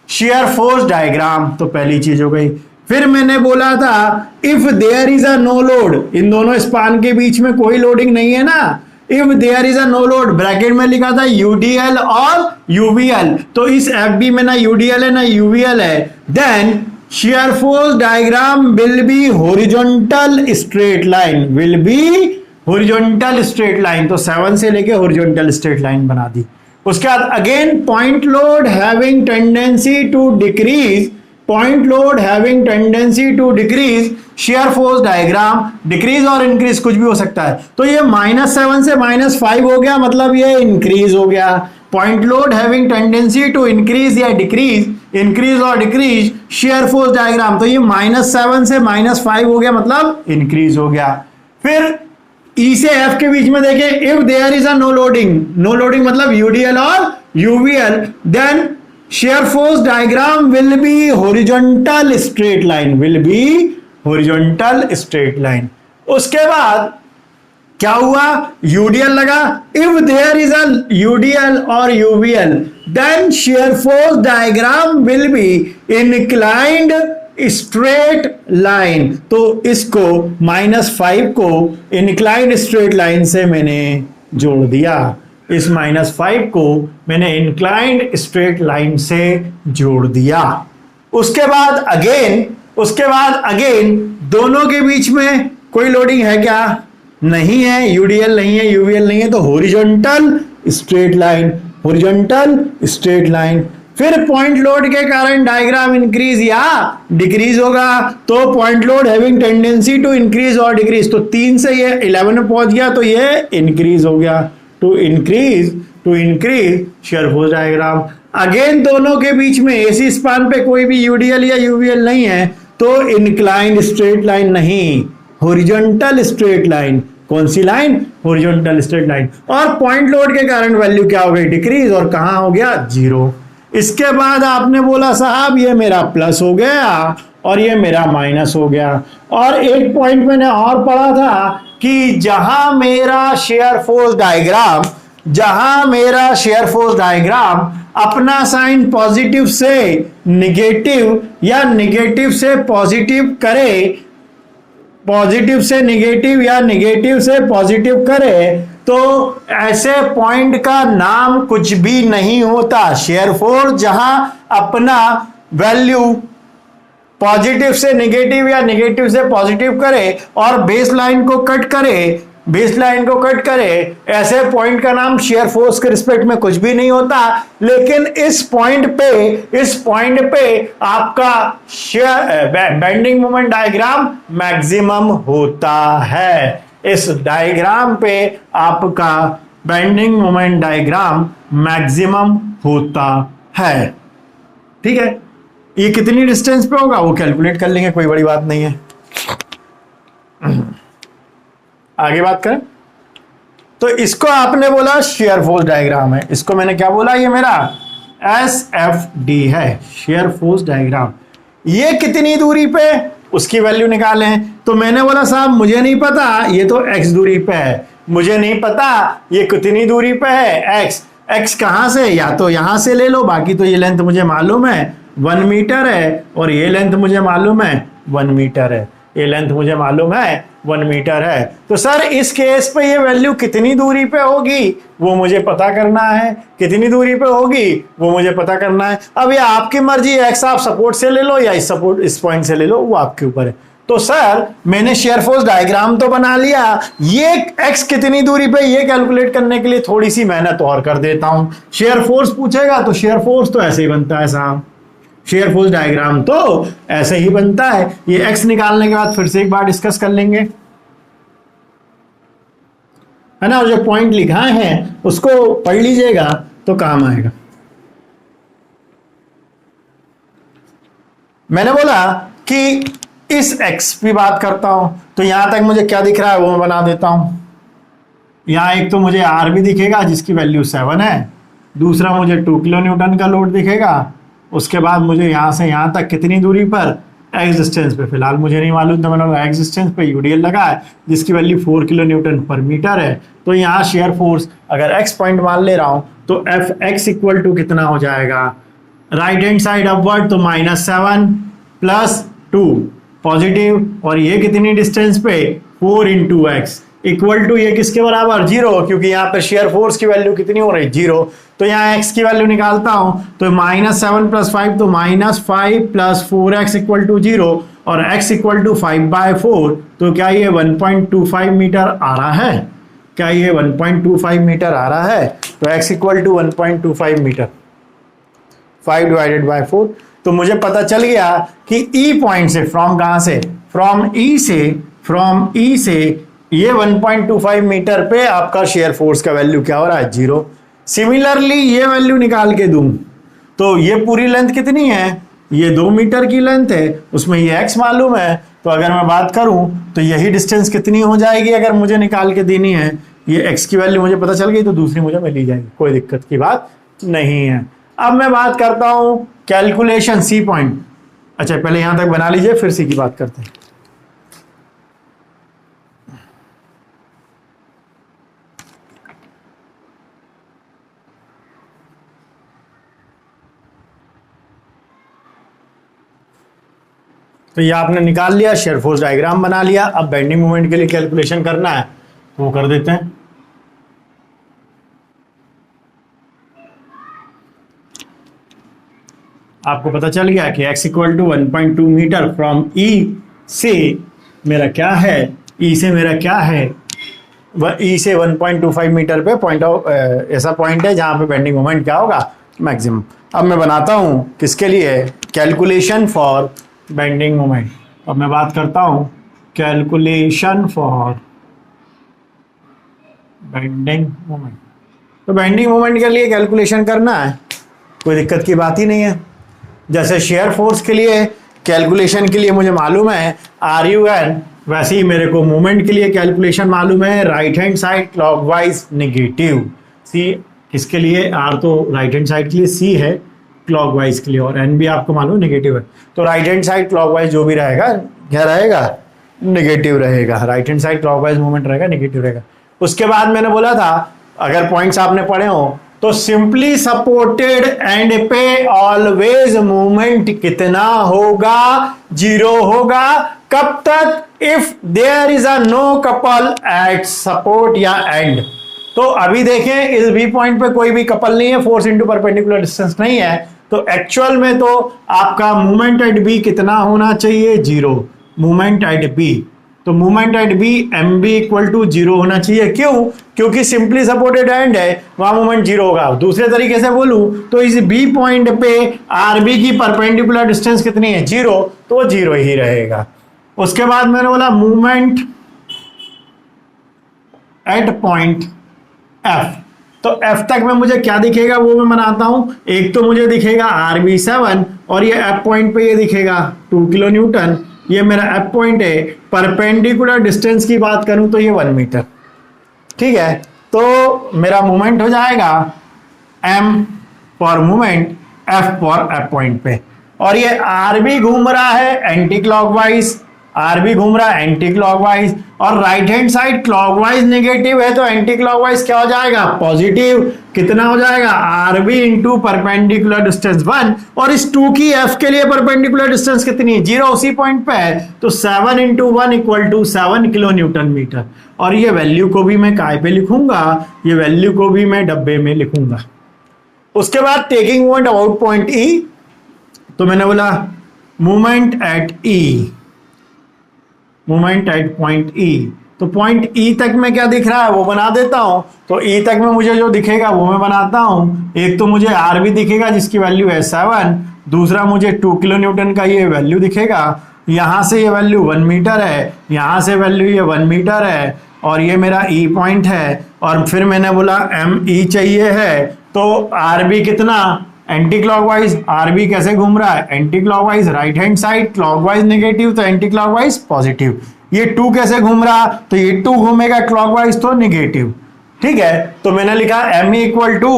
शेयर फोर्स डायग्राम, तो पहली चीज हो गई। फिर मैंने बोला था if there is a no load, इन दोनों स्पान के बीच में कोई लोडिंग नहीं है ना, if there is a no load, bracket में लिखा था यूडीएल और यूवीएल, तो इस एफबी में ना यूडीएल है ना यूवीएल है, then shear force diagram will be horizontal straight line, will be horizontal straight line, तो 7 से लेके हॉरिजॉन्टल स्ट्रेट लाइन बना दी। उसके बाद again point load having tendency to decrease, point load having tendency to decrease, shear force diagram, decrease और इंक्रीज कुछ भी हो सकता है। तो ये -7 से -5 हो गया, मतलब ये इंक्रीज हो गया। Point load having tendency to increase या डिक्रीज, इंक्रीज और डिक्रीज, शेयर फोर्स डायग्राम, तो ये -7 से -5 हो गया, मतलब इंक्रीज हो गया। फिर ई से एफ के बीच में देखें, if there is a no loading, no loading मतलब यूडीएल और UVL, then shear force diagram will be horizontal straight line, will be horizontal straight line. उसके बाद क्या हुआ, यूडीएल लगा, if there is a UDL और UVL then shear force diagram will be inclined straight line. तो इसको -5 को इंक्लाइंड स्ट्रेट लाइन से मैंने जोड़ दिया, इस -5 को मैंने इंक्लाइंड स्ट्रेट लाइन से जोड़ दिया। उसके बाद अगेन दोनों के बीच में कोई लोडिंग है क्या, नहीं है, यूडीएल नहीं है, यूवीएल नहीं है, तो horizontal straight line, horizontal straight line. फिर पॉइंट लोड के कारण डायग्राम इंक्रीज या डिक्रीज होगा, तो point load having tendency to increase और डिक्रीज, तो 3 से ये 11 में पहुंच गया, तो ये इंक्रीज हो गया, to increase shear force diagram. Again दोनों के बीच में एसी स्पान पे कोई भी यूडीएल या यूवीएल नहीं है, तो इंक्लाइंड स्ट्रेट लाइन नहीं, हॉरिजॉन्टल स्ट्रेट लाइन। कौन सी लाइन, हॉरिजॉन्टल स्ट्रेट लाइन। और पॉइंट लोड के कारण वैल्यू क्या हो गई, डिक्रीज, और कहां हो गया, 0। इसके बाद आपने बोला साहब ये मेरा प्लस हो गया और ये मेरा माइनस हो गया। और एक पॉइंट मैंने और पढ़ा था कि जहां मेरा शेयर फोर्स डायग्राम अपना साइन पॉजिटिव से निगेटिव या निगेटिव से पॉजिटिव करे, पॉजिटिव से निगेटिव या निगेटिव से पॉजिटिव करे, तो ऐसे पॉइंट का नाम कुछ भी नहीं होता। शेयर फोर्स जहां अपना वैल्यू पॉजिटिव से निगेटिव या निगेटिव से पॉजिटिव करे और बेस लाइन को कट करे, ऐसे पॉइंट का नाम शेयर फोर्स के रिस्पेक्ट में कुछ भी नहीं होता। लेकिन इस पॉइंट पे आपका share bending moment diagram maximum होता है। इस डायग्राम पे आपका बेंडिंग मोमेंट डायग्राम मैक्सिमम होता है। ठीक है, ये कितनी डिस्टेंस पे होगा वो कैलकुलेट कर लेंगे, कोई बड़ी बात नहीं है। आगे बात करें तो इसको आपने बोला शेयर फोर्स डायग्राम है, इसको मैंने क्या बोला, ये मेरा SFD है, शेयर फोर्स डायग्राम। ये कितनी दूरी पे, उसकी वैल्यू निकालें। तो मैंने बोला साहब मुझे नहीं पता, ये तो x दूरी पे है, मुझे नहीं पता ये कितनी दूरी पे है, x कहां से, या तो यहां से ले लो, बाकी तो ये लेंथ मुझे मालूम है 1 मीटर है, और ये लेंथ मुझे मालूम है 1 मीटर है, ये लेंथ मुझे मालूम है 1 मीटर है। तो सर इस केस पे ये वैल्यू कितनी दूरी पे होगी वो मुझे पता करना है, कितनी दूरी पे होगी वो मुझे पता करना है। अब ये आपकी मर्जी है, x आप सपोर्ट से ले लो या इस पॉइंट से ले लो, वो आपके ऊपर है। तो सर मैंने शेयर फोर्स डायग्राम तो बना लिया, ये x कितनी दूरी पे ये कैलकुलेट करने के लिए थोड़ी सी मेहनत और कर देता हूं। शेयर फोर्स पूछेगा तो शेयर फोर्स तो ऐसे ही बनता है साहब, शेयर फोर्स डायग्राम तो ऐसे ही बनता है। ये x निकालने के बाद फिर से एक बार डिस्कस कर लेंगे, है ना, और जो पॉइंट लिखा है उसको पढ़ लीजिएगा तो काम आएगा। मैंने बोला कि इस x की बात करता हूं, तो यहां तक मुझे क्या दिख रहा है वो मैं बना देता हूं। यहां एक तो मुझे R भी दिखेगा जिसकी वैल्यू 7 है, दूसरा मुझे 2 किलो न्यूटन का लोड दिखेगा। उसके बाद मुझे यहां से यहां तक कितनी दूरी पर, एक्स डिस्टेंस पे, फिलहाल मुझे नहीं मालूम, तो मैंने एक्स डिस्टेंस पे यूडीएल लगा है जिसकी वैल्यू 4 किलो न्यूटन पर मीटर है। तो यहाँ शेयर फोर्स अगर एक्स पॉइंट मान ले रहा हूं तो एफ एक्स इक्वल टू कितना हो जाएगा, राइट हैंड साइड अपवर्ड तो -7 + 2 पॉजिटिव, और ये कितनी डिस्टेंस पे 4 × x इक्वल टू ये किसके बराबर 0, क्योंकि यहाँ पे शेयर फोर्स की वैल्यू कितनी हो रही 0। तो यहाँ x की वैल्यू निकालता हूं तो -7 + 5 तो -5 + 4x = 0, और x इक्वल टू 5/4, तो क्या ये 1.25 मीटर आ रहा है? क्या ये 1.25 मीटर आ रहा है? तो x इक्वल टू 1.25 मीटर, 5/4। तो मुझे पता चल गया कि E पॉइंट से, फ्रॉम कहां से, फ्रॉम E से ये 1.25 मीटर पे आपका शेयर फोर्स का वैल्यू क्या हो रहा है? 0। सिमिलरली ये वैल्यू निकाल के दूं तो ये पूरी लेंथ कितनी है? ये 2 मीटर की लेंथ है, उसमें ये x मालूम है, तो अगर मैं बात करूं तो यही डिस्टेंस कितनी हो जाएगी अगर मुझे निकाल के देनी है? ये x की वैल्यू मुझे पता चल गई तो दूसरी मुझे मिल ही जाएगी, कोई दिक्कत की बात नहीं है। अब मैं बात करता हूं कैलकुलेशन C पॉइंट। अच्छा पहले यहां तक बना लीजिए, फिर C की बात करते हैं। तो ये आपने निकाल लिया, शेयर फोर्स डायग्राम बना लिया। अब बेंडिंग मोमेंट के लिए कैलकुलेशन करना है तो वो कर देते हैं। आपको पता चल गया कि x equal to 1.2 metre from E से मेरा क्या है, E से मेरा क्या है, E से 1.25 मीटर पे पॉइंट ऑफ ऐसा पॉइंट है जहां पे बेंडिंग मोमेंट क्या होगा? मैक्सिमम। अब मैं बनाता हूं किसके लिए? Calculation for bending moment. अब मैं बात करता हूं कैलकुलेशन फॉर बेंडिंग मोमेंट। तो बेंडिंग मोमेंट के लिए कैलकुलेशन करना है, कोई दिक्कत की बात ही नहीं है। जैसे शेयर फोर्स के लिए कैलकुलेशन के लिए मुझे मालूम है RUN, वैसे ही मेरे को मोमेंट के लिए कैलकुलेशन मालूम है right hand side clockwise negative. C किसके लिए? R तो राइट हैंड साइड के लिए, C है क्लॉकवाइज के लिए, और N भी आपको मालूम नेगेटिव है। तो राइट हैंड साइड क्लॉकवाइज जो भी रहेगा क्या रहेगा? नेगेटिव रहेगा। Right hand side clockwise movement रहेगा, नेगेटिव रहेगा। उसके बाद मैंने बोला था अगर पॉइंट्स आपने पढ़े हो तो सिंपली सपोर्टेड एंड पे ऑलवेज मूवमेंट कितना होगा? 0 होगा। कब तक? If there is a no couple at support या एंड। तो अभी देखें इस बी पॉइंट पे कोई भी कपल नहीं है, फोर्स इनटू परपेंडिकुलर डिस्टेंस नहीं है, तो एक्चुअल में तो आपका मूवमेंट एट बी कितना होना चाहिए? 0। मूवमेंट एट बी, तो movement at B M B equal to 0 होना चाहिए। क्यों? क्योंकि सिंपली सपोर्टेड एंड है, वहां मूवमेंट 0 होगा। दूसरे तरीके से बोलूं तो इस बी पॉइंट पे आरबी की परपेंडिकुलर डिस्टेंस कितनी है? 0, तो वो 0 ही रहेगा। उसके बाद मैंने बोला मूवमेंट एट पॉइंट एफ, तो एफ तक में मुझे क्या दिखेगा वो मैं बनाता हूं। एक तो मुझे दिखेगा RB7 और ये एफ पॉइंट पे ये दिखेगा 2 किलो न्यूटन, ये मेरा एफ पॉइंट है। परपेंडिकुलर डिस्टेंस की बात करूं तो ये 1 मीटर, ठीक है। तो मेरा मूवमेंट हो जाएगा m for movement, f for F point पे, और ये RB घूम रहा है एंटी क्लॉकवाइज, RB घूम रहा है एंटी क्लॉकवाइज, और right hand side clockwise negative है तो एंटी क्लॉकवाइज क्या हो जाएगा? पॉजिटिव। कितना हो जाएगा? RB इंटू परपेंडिकुलर डिस्टेंस 1, और इस 2 की F के लिए परपेंडिकुलर डिस्टेंस कितनी है? 0 उसी पॉइंट पे है, तो 7 into 1 equal to 7 kilo newton metre. और ये वैल्यू को भी मैं काय पे लिखूंगा? ये वैल्यू को भी मैं डब्बे में लिखूंगा। उसके बाद taking moment about point E, तो मैंने बोला movement eight E, movement at point E, तो पॉइंट E तक में क्या दिख रहा है वो बना देता हूं। तो E तक में मुझे जो दिखेगा वो मैं बनाता हूं। एक तो मुझे RB दिखेगा जिसकी वैल्यू है 7, दूसरा मुझे 2 किलो न्यूटन का ये वैल्यू दिखेगा, यहां से ये वैल्यू 1 मीटर है, यहां से वैल्यू ये 1 मीटर है, और ये मेरा E पॉइंट है। और फिर मैंने बोला ME चाहिए है, तो RB कितना? Anti clockwise. RB कैसे घूम रहा है? Anti clockwise, right hand side clockwise negative तो एंटी क्लॉकवाइज पॉजिटिव। ये 2 कैसे घूम रहा? तो ये 2 घूमेगा क्लॉकवाइज तो नेगेटिव, ठीक है। तो मैंने लिखा ME इक्वल टू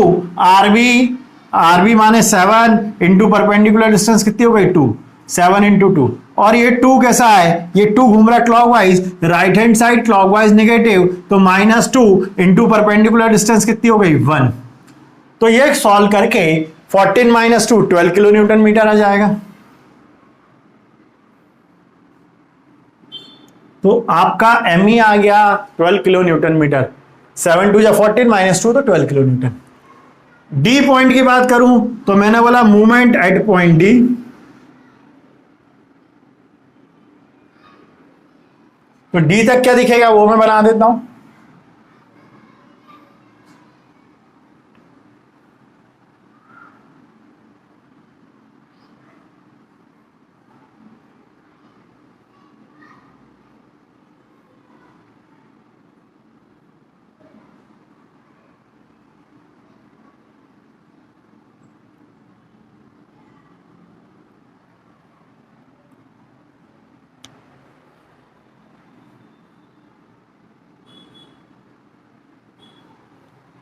RB माने 7 इंटू परपेंडिकुलर डिस्टेंस कितनी हो गई? 2, 7 इंटू 2, और ये 2 कैसा है? ये 2 घूम रहा है clockwise, right hand side clockwise negative तो -2 इंटू परपेंडिकुलर डिस्टेंस कितनी हो गई? 1। तो ये सॉल्व करके 14 - 2 12 किलो न्यूटन मीटर आ जाएगा। तो आपका ME आ गया 12 किलो न्यूटन मीटर। 7 2 या 14 -2 तो 12 किलो न्यूटन। D पॉइंट की बात करूं तो मैंने बोला मूवमेंट एट पॉइंट D, तो डी तक क्या दिखेगा वो मैं बना देता हूं।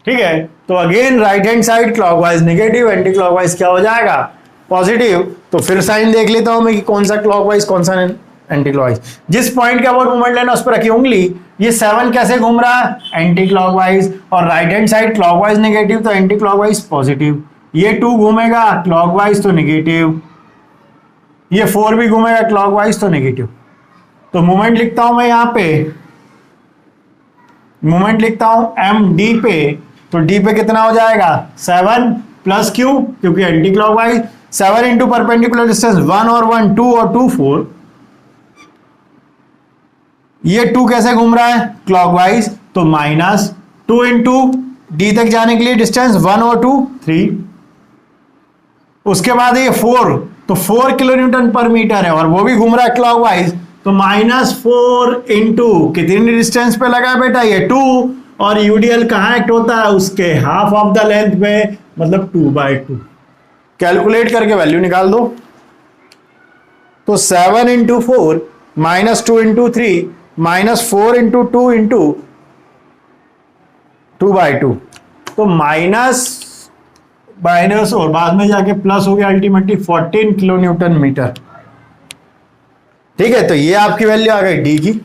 ठीक है, तो again right hand side clockwise negative, anti clockwise क्या हो जाएगा पॉजिटिव। तो फिर साइन देख लेता हूं मैं कि कौन सा क्लॉकवाइज कौन सा एंटी क्लॉकवाइज। जिस पॉइंट का वो मूवमेंट लेना उस पर रखी उंगली। ये 7 कैसे घूम रहा है एंटी क्लॉकवाइज, और right hand side clockwise negative तो एंटी क्लॉकवाइज पॉजिटिव। ये 2 घूमेगा क्लॉकवाइज तो नेगेटिव, ये 4 भी घूमेगा क्लॉकवाइज तो नेगेटिव। तो मूवमेंट लिखता हूं मैं यहां पे, मूवमेंट लिखता हूं एम डी पे। तो डी पे कितना हो जाएगा 7 प्लस क्यू, क्योंकि anti clockwise 7 into perpendicular distance 1 और 1 2 और 2 4। ये 2 कैसे घूम रहा है क्लॉकवाइज, तो माइनस 2 इंटू डी तक जाने के लिए डिस्टेंस 1 और 2 3। उसके बाद ये 4, तो 4 किलो न्यूटन पर मीटर है और वो भी घूम रहा है क्लॉकवाइज, तो -4 इंटू कितनी डिस्टेंस पे लगा बेटा ये 2, और यूडीएल कहां एक्ट होता है उसके हाफ ऑफ द लेंथ पे, मतलब 2/2। कैलकुलेट करके वैल्यू निकाल दो। तो 7 इंटू 4 -2 इंटू 3 -4 इंटू 2 इंटू 2/2, तो माइनस और बाद में जाके प्लस हो गया अल्टीमेटली 14 किलो न्यूटन मीटर। ठीक है, तो ये आपकी वैल्यू आ गई डी की।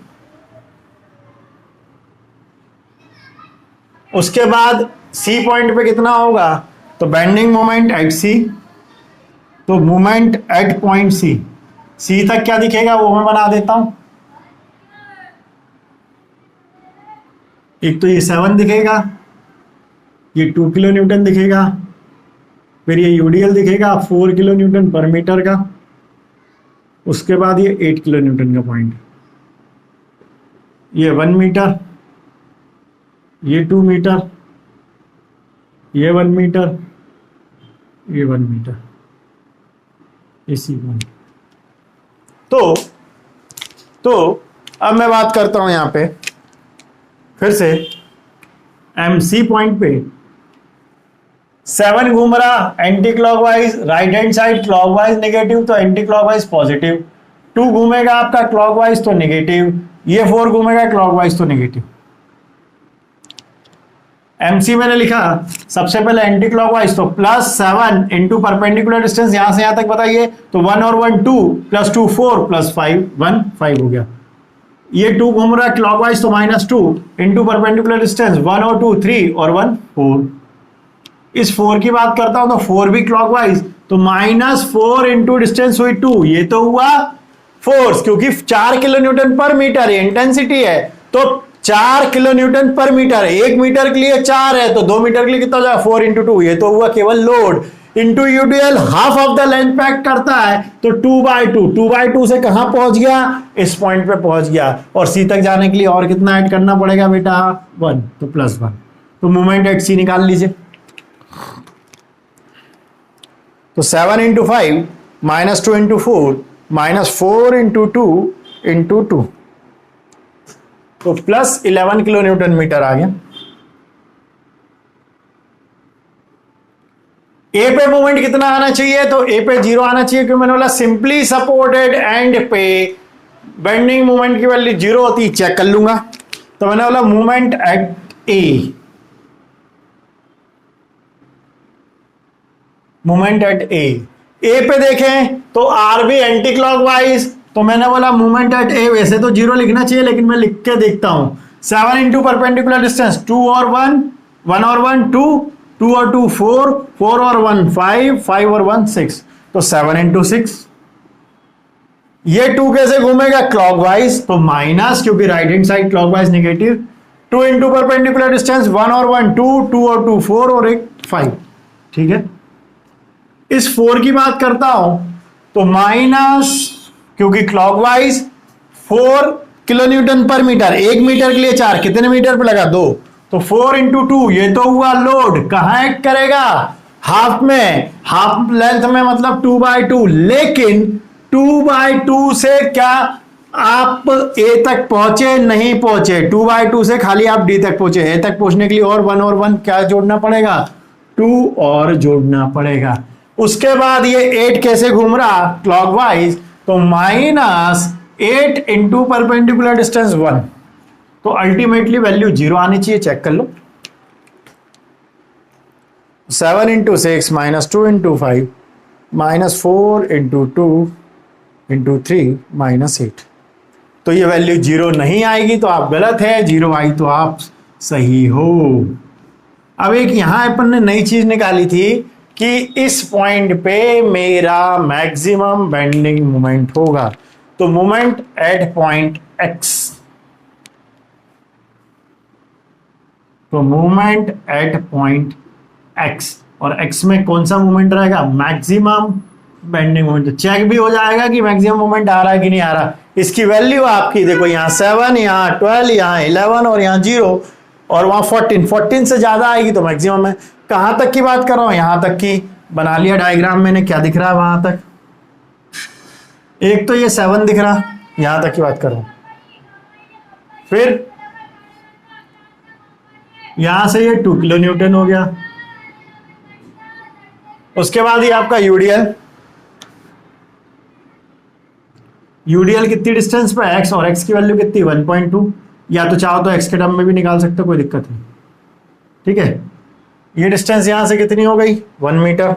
उसके बाद सी पॉइंट पे कितना होगा, तो बेंडिंग मोमेंट एट सी, तो मोमेंट एट पॉइंट सी, सी तक क्या दिखेगा वो मैं बना देता हूं। एक तो ये 7 दिखेगा, ये 2 किलो न्यूटन दिखेगा, फिर ये यूडीएल दिखेगा 4 किलो न्यूटन पर मीटर का, उसके बाद ये 8 किलो न्यूटन का पॉइंट, ये 1 मीटर, ये 2 मीटर, ये 1 मीटर, ये 1 मीटर, इसी पॉइंट। तो अब मैं बात करता हूं यहां पे फिर से एमसी पॉइंट पे 7 घूम रहा anti clockwise, right hand side clockwise negative तो एंटी क्लॉकवाइज पॉजिटिव, 2 घूमेगा आपका क्लॉकवाइज तो नेगेटिव, ये 4 घूमेगा क्लॉकवाइज तो नेगेटिव। एमसी मैंने लिखा सबसे पहले एंटी क्लॉकवाइज, तो +7 इंटू परपेंडिकुलर डिस्टेंस यहां से यहां तक बताइए, तो 1 और 1 2 +2 4 +5 1 5 हो गया। ये 2 घूम रहा है क्लॉकवाइज तो -2 इंटू परपेंडिकुलर डिस्टेंस 1 और 2 3 और 1 4। इस 4 की बात करता हूं तो 4 भी क्लॉकवाइज, तो -4 इंटू डिस्टेंस हुई 2, ये तो हुआ फोर्स, क्योंकि 4 किलो न्यूटन पर मीटर है, इंटेंसिटी है, तो 4 किलो न्यूटन पर मीटर है। 1 मीटर के लिए 4 है, तो 2 मीटर के लिए कितना हो जाएगा 4 इंटू 2, ये तो हुआ केवल load, into UDL half of the length पे एक्ट करता है, तो 2/2 से कहां पहुंच गया, इस पॉइंट पे पहुंच गया, और सी तक जाने के लिए और कितना ऐड करना पड़ेगा बेटा 1, तो +1। तो मूवमेंट एट सी निकाल लीजिए। तो 7 इंटू 5 -2 इंटू 4 -4 इंटू 2 इंटू 2, तो +11 किलो न्यूटन मीटर आ गया। ए पे मूवमेंट कितना आना चाहिए, तो ए पे 0 आना चाहिए, क्योंकि मैंने बोला सिंपली सपोर्टेड एंड पे बेंडिंग मूवमेंट की वैल्यू 0 होती, चेक कर लूंगा। तो मैंने बोला movement at A, movement at A पे देखें तो आर भी एंटी क्लॉकवाइज, तो मैंने बोला मूवमेंट एट ए, वैसे तो 0 लिखना चाहिए लेकिन मैं लिख के देखता हूं। 7 इंटू परपेंडिकुलर डिस्टेंस 2 और 1 1 और 1 2 2 और 2 4 4 और 1 5 5 और 1 6, तो 7 इंटू 6। ये 2 कैसे घूमेगा क्लॉकवाइज, तो माइनस, क्योंकि right hand side clockwise negative, 2 into perpendicular distance 1 और 1 2 2 और 2 4 और 1 5। ठीक है, इस 4 की बात करता हूं तो माइनस, क्योंकि क्लॉकवाइज 4 किलो न्यूटन पर मीटर, 1 मीटर के लिए 4, कितने मीटर पे लगा 2, तो 4 इंटू 2, ये तो हुआ लोड, कहां एक्ट करेगा, हाफ में, हाफ लेंथ में, मतलब 2/2, लेकिन 2/2 से क्या आप ए तक पहुंचे, नहीं पहुंचे, 2/2 से खाली आप डी तक पहुंचे, ए तक पहुंचने के लिए और 1 और 1 क्या जोड़ना पड़ेगा, 2 और जोड़ना पड़ेगा। उसके बाद ये 8 कैसे घूम रहा क्लॉकवाइज, तो -8 इंटू परपेंडिकुलर डिस्टेंस 1, तो अल्टीमेटली वैल्यू 0 आनी चाहिए, चेक कर लो। 7 इंटू 6 -2 इंटू 5 -4 इंटू 2 इंटू 3 -8, तो ये वैल्यू 0 नहीं आएगी तो आप गलत है, 0 आई तो आप सही हो। अब एक यहां अपन ने नई चीज निकाली थी कि इस पॉइंट पे मेरा मैक्सिमम बेंडिंग मोमेंट होगा, तो मोमेंट एट पॉइंट x, तो मोमेंट एट पॉइंट x, और x में कौन सा मोमेंट रहेगा, मैक्सिमम बेंडिंग मोमेंट। तो चेक भी हो जाएगा कि मैक्सिमम मोमेंट आ रहा है कि नहीं आ रहा। इसकी वैल्यू आपकी देखो, यहाँ 7, यहाँ 12, यहाँ 11 और यहाँ 0 और वहां 14 से ज्यादा आएगी तो मैक्सिमम है। कहां तक की बात कर रहा हूं, यहां तक की बना लिया डायग्राम मैंने, क्या दिख रहा है वहां तक, एक तो ये 7 दिख रहा, यहां तक की बात कर रहा हूं। फिर यहां से ये 2 किलो न्यूटन हो गया। उसके बाद ये आपका यूडीएल, यूडीएल कितनी डिस्टेंस पे, एक्स, और एक्स की वैल्यू कितनी 1.2, या तो चाहो तो एक्स के टर्म में भी निकाल सकते हो, कोई दिक्कत नहीं, ठीक है। ये डिस्टेंस यहां से कितनी हो गई 1 मीटर,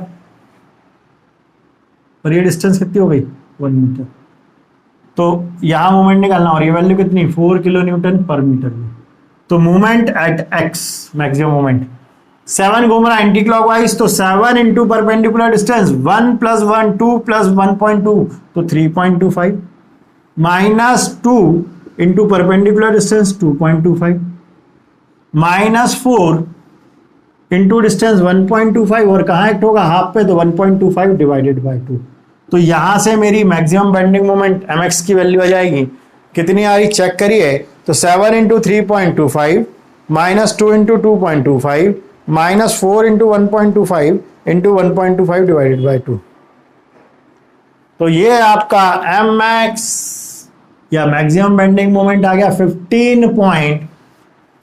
और ये डिस्टेंस कितनी हो गई 1 मीटर, तो यहां मूवमेंट निकालना, और ये वैल्यू कितनी 4 किलो न्यूटन पर मीटर में। तो movement eight x, maximum movement, 7 घूम रहा एंटी क्लॉकवाइज, तो 7 इंटू परपेंडिकुलर डिस्टेंस 1 + 1 2 + 1.2, तो 3.25, -2 into perpendicular distance 2.25, -4 into distance 1.25, और कहां एक्ट होगा हाफ पे, तो 1.25 डिवाइडेड बाय 2, तो यहां से मेरी मैक्सिमम बेंडिंग मोमेंट mx की वैल्यू आ जाएगी, कितनी आ रही चेक करिए, तो 7 into 3.25 -2 into 2.25 -4 into 1.25 into 1.25 divided by 2, तो ये आपका mx या मैक्सिमम बेंडिंग मोमेंट आ गया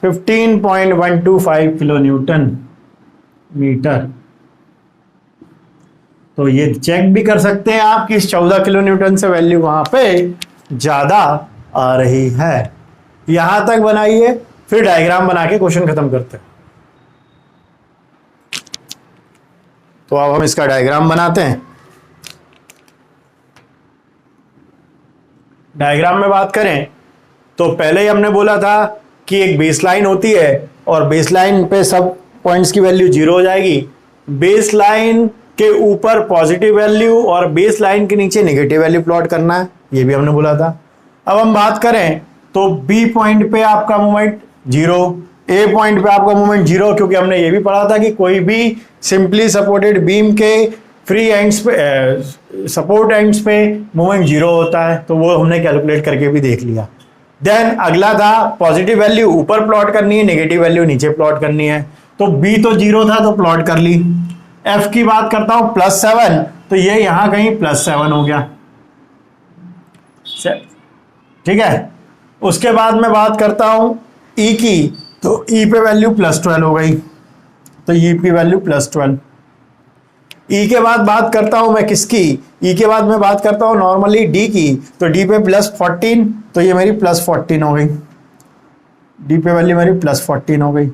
15.125 किलो न्यूटन मीटर। तो ये चेक भी कर सकते हैं आप कि 14 किलो न्यूटन से वैल्यू वहां पे ज्यादा आ रही है। यहां तक बनाइए, फिर डायग्राम बना के क्वेश्चन खत्म करते हैं। तो अब हम इसका डायग्राम बनाते हैं। डायग्राम में बात करें तो पहले ही हमने बोला था कि एक बेसलाइन होती है और बेसलाइन पे सब पॉइंट्स की वैल्यू 0 हो जाएगी। बेसलाइन के ऊपर पॉजिटिव वैल्यू और बेसलाइन के नीचे नेगेटिव वैल्यू प्लॉट करना है, ये भी हमने बोला था। अब हम बात करें तो बी पॉइंट पे आपका मूवमेंट 0, ए पॉइंट पे आपका मूवमेंट 0, क्योंकि हमने ये भी पढ़ा था कि कोई भी सिंपली सपोर्टेड बीम के फ्री एंड्स पे सपोर्ट एंड्स पे मूवमेंट 0 होता है, तो वो हमने कैलकुलेट करके भी देख लिया। देन अगला था पॉजिटिव वैल्यू ऊपर प्लॉट करनी है, नेगेटिव वैल्यू नीचे प्लॉट करनी है। तो बी तो 0 था तो प्लॉट कर ली। एफ की बात करता हूं +7, तो ये यहां कहीं +7 हो गया, ठीक है। उसके बाद मैं बात करता हूं ई की, तो ई पे वैल्यू +12 हो गई, तो ई की वैल्यू +12। ई के बाद बात करता हूं मैं किसकी, ई के बाद मैं बात करता हूं नॉर्मली डी की, तो डी पे +14, तो ये मेरी +14 हो गई, डी पे वैल्यू मेरी +14 हो गई।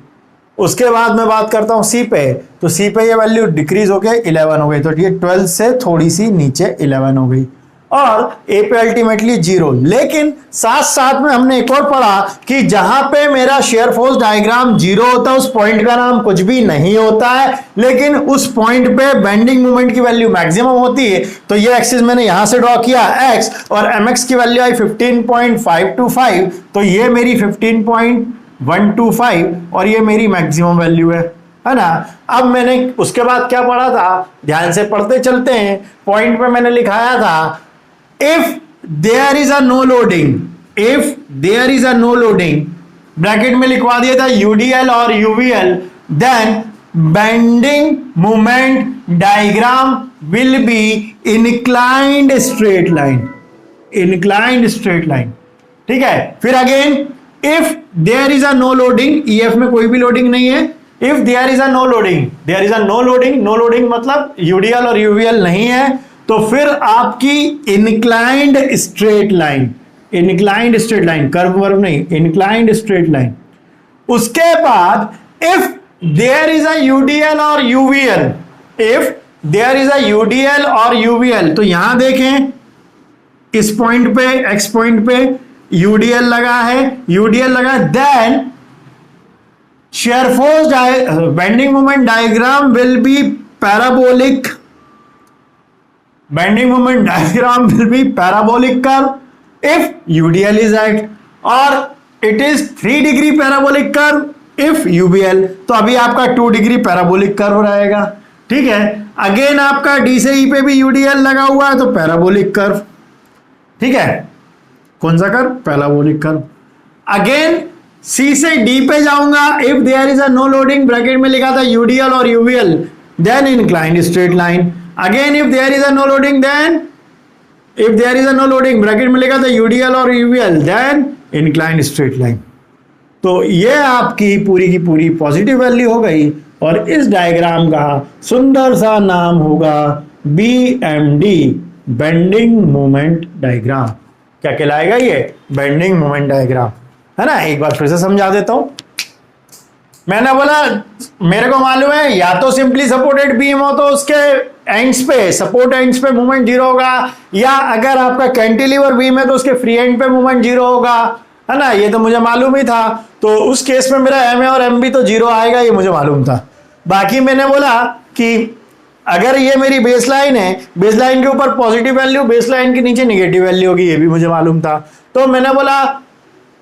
उसके बाद मैं बात करता हूं सी पे, तो सी पे ये वैल्यू डिक्रीज हो गई 11 हो गई, तो ये 12 से थोड़ी सी नीचे 11 हो गई। और ए पे अल्टीमेटली 0। लेकिन साथ साथ में हमने एक और पढ़ा कि जहां पे मेरा शेयर फोर्स डायग्राम 0 होता है उस पॉइंट का नाम कुछ भी नहीं होता है, लेकिन उस पॉइंट पे बेंडिंग मोमेंट की वैल्यू मैक्सिमम होती है। तो ये एक्सिस मैंने यहां से ड्रॉ किया x, और mx की वैल्यू आई 15.525, तो ये मेरी 15.125 और ये मेरी मैक्सिमम वैल्यू है ना। अब मैंने उसके बाद क्या पढ़ा था, ध्यान से पढ़ते चलते हैं। पॉइंट पे मैंने लिखाया था if there is a no loading, if there is a no loading, bracket में लिखवा दिया था यूडीएल और UVL, then bending moment diagram will be inclined straight line, inclined straight line. ठीक है, फिर again if there is a no loading, EF में कोई भी लोडिंग नहीं है, if there is a no loading, there is a no loading, no loading मतलब यूडीएल और यूवीएल नहीं है, तो फिर आपकी inclined straight line, inclined straight line, curve वर्व नहीं, इंक्लाइंड स्ट्रेट लाइन। उसके बाद if there is a UDL और UVL, if there is a UDL और यूवीएल, तो यहां देखें इस पॉइंट पे, एक्स पॉइंट पे यूडीएल लगा है, यूडीएल लगा, then shear force bending moment diagram will be parabolic, bending moment diagram will be parabolic curve if UDL is at, or it is 3 degree parabolic curve if UBL, तो अभी आपका 2 डिग्री पैराबोलिक कर्व रहेगा। ठीक है, अगेन आपका डी से ई पे भी यूडीएल लगा हुआ है, तो पैराबोलिक कर्व। ठीक है, कौन सा curve? Parabolic curve. Again C से डी पे जाऊंगा, if there is a no loading, bracket में लिखा था यूडीएल और UVL, then inclined straight line. Again if there is a no loading, then if there is a no loading, bracket में लिखा था यूडीएल और UVL, then inclined straight line. तो ये आपकी पूरी की पूरी पॉजिटिव वैल्यू हो गई, और इस डायग्राम का सुंदर सा नाम होगा BMD, बेंडिंग मोमेंट डायग्राम। क्या कहलाएगा ये? बेंडिंग मोमेंट डायग्राम, है ना। एक बार फिर से समझा देता हूं। मैंने बोला मेरे को मालूम है या तो सिंपली सपोर्टेड बीम हो तो उसके एंड्स पे, सपोर्ट एंड्स पे मूवमेंट जीरो होगा, या अगर आपका कैंटिलीवर बीम है तो उसके फ्री एंड पे मूवमेंट जीरो होगा, है ना। ये तो मुझे मालूम ही था, तो उस केस में मेरा एम ए और एम बी तो जीरो आएगा, ये मुझे मालूम था। बाकी मैंने बोला कि अगर ये मेरी बेस लाइन है, बेस लाइन के ऊपर पॉजिटिव वैल्यू, बेस लाइन के नीचे निगेटिव वैल्यू होगी, ये भी मुझे मालूम था। तो मैंने बोला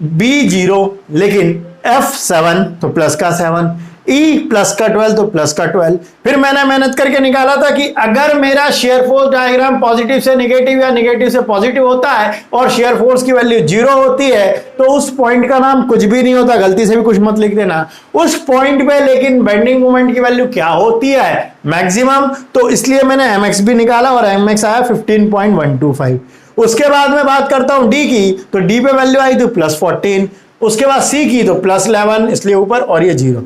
B0 लेकिन F7 तो प्लस का 7, E प्लस का 12 तो प्लस का 12। फिर मैंने मेहनत करके निकाला था कि अगर मेरा शेयर फोर्स डायग्राम पॉजिटिव से निगेटिव या निगेटिव से पॉजिटिव होता है और शेयर फोर्स की वैल्यू 0 होती है, तो उस पॉइंट का नाम कुछ भी नहीं होता, गलती से भी कुछ मत लिख देना उस पॉइंट पे। लेकिन बेंडिंग मोमेंट की वैल्यू क्या होती है? मैक्सिमम। तो इसलिए मैंने mx भी निकाला और mx आया 15.125। उसके बाद में बात करता हूं डी की, तो डी पे वैल्यू आई थी +14, उसके बाद सी की तो +11, इसलिए ऊपर, और ये 0।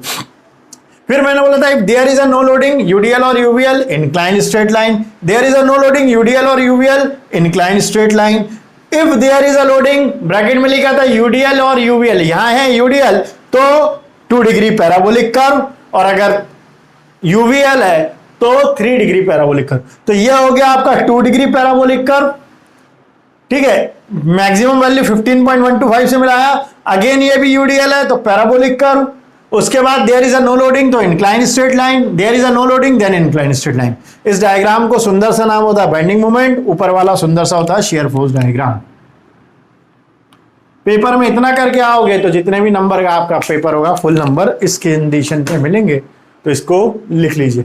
फिर मैंने बोला था if there is a no loading UDL और UVL, inclined straight line, there is a no loading UDL और UVL, inclined straight line. If there is a loading, bracket में लिखा था यूडीएल और यूवीएल, यहां है यूडीएल तो 2 डिग्री पैराबोलिक कर्व, और अगर यूवीएल है तो 3 डिग्री पैराबोलिक कर्व। तो यह हो गया आपका 2 डिग्री पैराबोलिक कर्व। ठीक है, मैक्सिमम वैल्यू 15.125 से मिलाया। अगेन ये भी यूडीएल है तो पैराबोलिक कर्व। उसके बाद there is a no loading तो inclined straight line, there is a no loading then inclined straight line. इस डायग्राम को सुंदर सा नाम होता है बेंडिंग मोमेंट, ऊपर वाला सुंदर सा होता है शेयर फोर्स डायग्राम। पेपर में इतना करके आओगे तो जितने भी नंबर का आपका पेपर होगा फुल नंबर इस कंडीशन पे मिलेंगे, तो इसको लिख लीजिए।